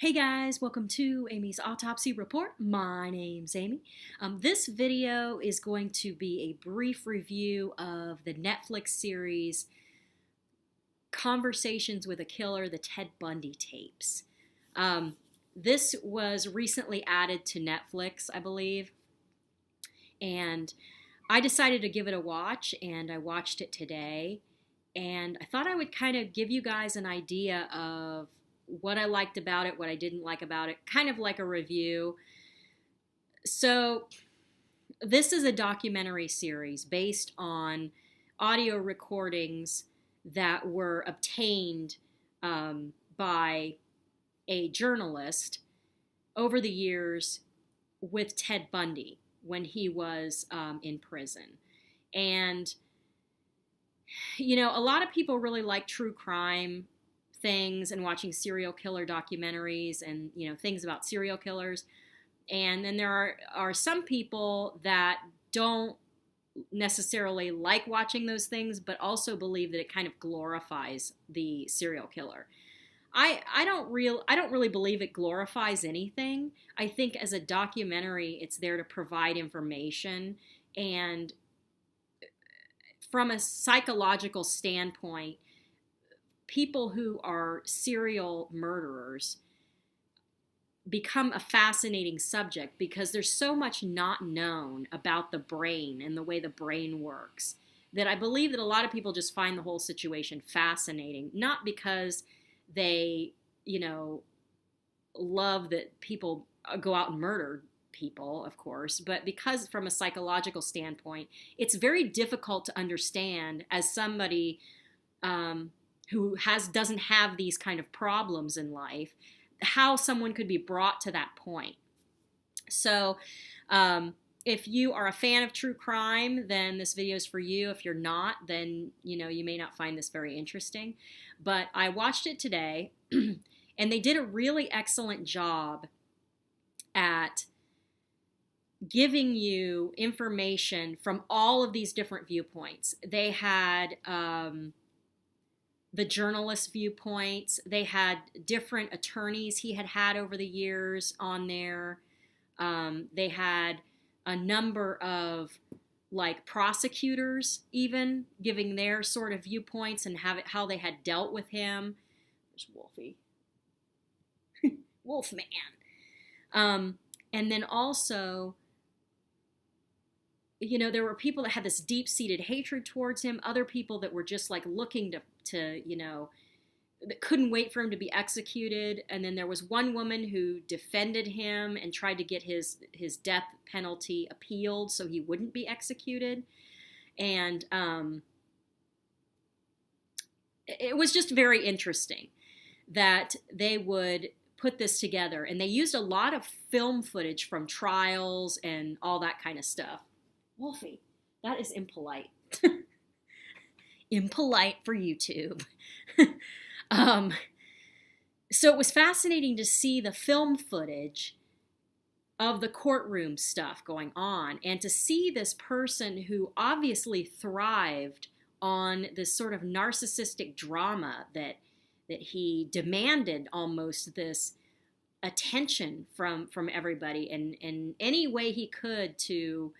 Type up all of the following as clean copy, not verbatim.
Hey guys, welcome to Amy's Autopsy Report. My name's Amy. This video is going to be a brief review of the Netflix series Conversations with a Killer, the Ted Bundy Tapes. This was recently added to Netflix, I believe, and I decided to give it a watch, and I watched it today, and I thought I would kind of give you guys an idea of what I liked about it, what I didn't like about it, kind of like a review. So this is a documentary series based on audio recordings that were obtained by a journalist over the years with Ted Bundy when he was in prison. And, you know, a lot of people really like true crime things and watching serial killer documentaries and, you know, things about serial killers. And then there are some people that don't necessarily like watching those things, but also believe that it kind of glorifies the serial killer. I don't really believe it glorifies anything. I think as a documentary, it's there to provide information, and from a psychological standpoint, people who are serial murderers become a fascinating subject because there's so much not known about the brain and the way the brain works that I believe that a lot of people just find the whole situation fascinating, not because they, you know, love that people go out and murder people, of course, but because from a psychological standpoint, it's very difficult to understand as somebody who doesn't have these kind of problems in life, how someone could be brought to that point. So if you are a fan of true crime, then this video is for you. If you're not, then you may not find this very interesting. But I watched it today, and they did a really excellent job at giving you information from all of these different viewpoints. They had the journalist viewpoints. They had different attorneys he had over the years on there. They had a number of prosecutors even giving their sort of viewpoints and how they had dealt with him. There's Wolfie. Wolfman. And then also, there were people that had this deep-seated hatred towards him, other people that were just looking to that couldn't wait for him to be executed. And then there was one woman who defended him and tried to get his death penalty appealed so he wouldn't be executed. And it was just very interesting that they would put this together. And they used a lot of film footage from trials and all that kind of stuff. Wolfie, that is impolite. Impolite for YouTube. So it was fascinating to see the film footage of the courtroom stuff going on and to see this person who obviously thrived on this sort of narcissistic drama that he demanded almost this attention from everybody, and in any way he could to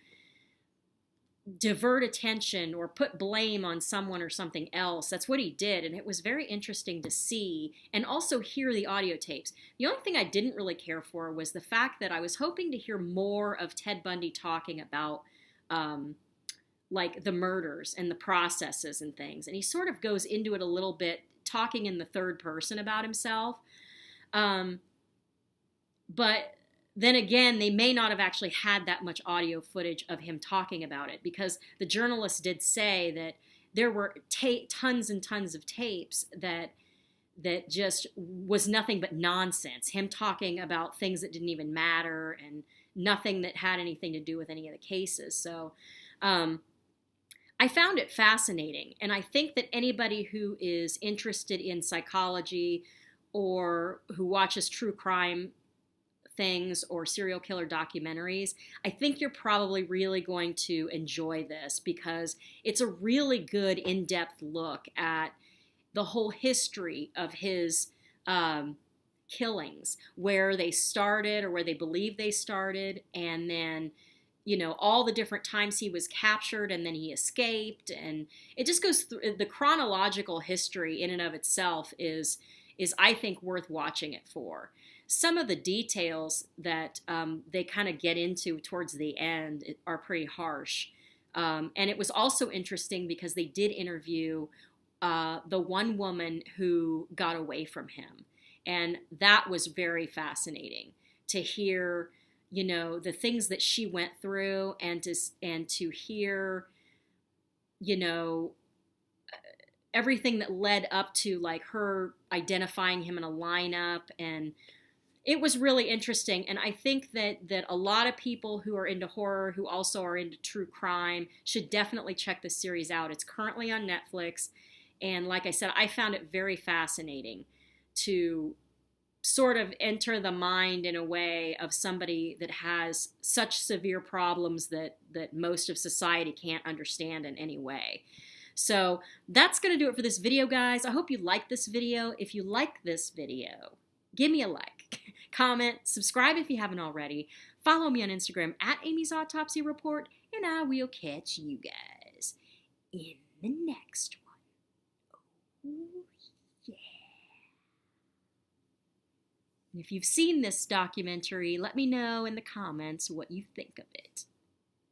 divert attention or put blame on someone or something else. That's what he did, and it was very interesting to see and also hear the audio tapes. The only thing I didn't really care for was the fact that I was hoping to hear more of Ted Bundy talking about the murders and the processes and things, and he sort of goes into it a little bit, talking in the third person about himself. But then again, they may not have actually had that much audio footage of him talking about it, because the journalist did say that there were tons and tons of tapes that just was nothing but nonsense. Him talking about things that didn't even matter and nothing that had anything to do with any of the cases. So I found it fascinating. And I think that anybody who is interested in psychology or who watches true crime things or serial killer documentaries, I think you're probably really going to enjoy this, because it's a really good in-depth look at the whole history of his killings, where they started or where they believe they started, and then, you know, all the different times he was captured and then he escaped. And it just goes through the chronological history in and of itself is I think worth watching it for. Some of the details that they kind of get into towards the end are pretty harsh. And it was also interesting because they did interview the one woman who got away from him. And that was very fascinating to hear, you know, the things that she went through, and to hear, you know, everything that led up to like her identifying him in a lineup. And it was really interesting. And I think that a lot of people who are into horror, who also are into true crime, should definitely check this series out. It's currently on Netflix. And like I said, I found it very fascinating to sort of enter the mind in a way of somebody that has such severe problems that most of society can't understand in any way. So that's going to do it for this video, guys. I hope you liked this video. If you like this video, give me a like, comment, subscribe if you haven't already. Follow me on Instagram at Amy's Autopsy Report, and I will catch you guys in the next one. Oh, yeah. And if you've seen this documentary, let me know in the comments what you think of it.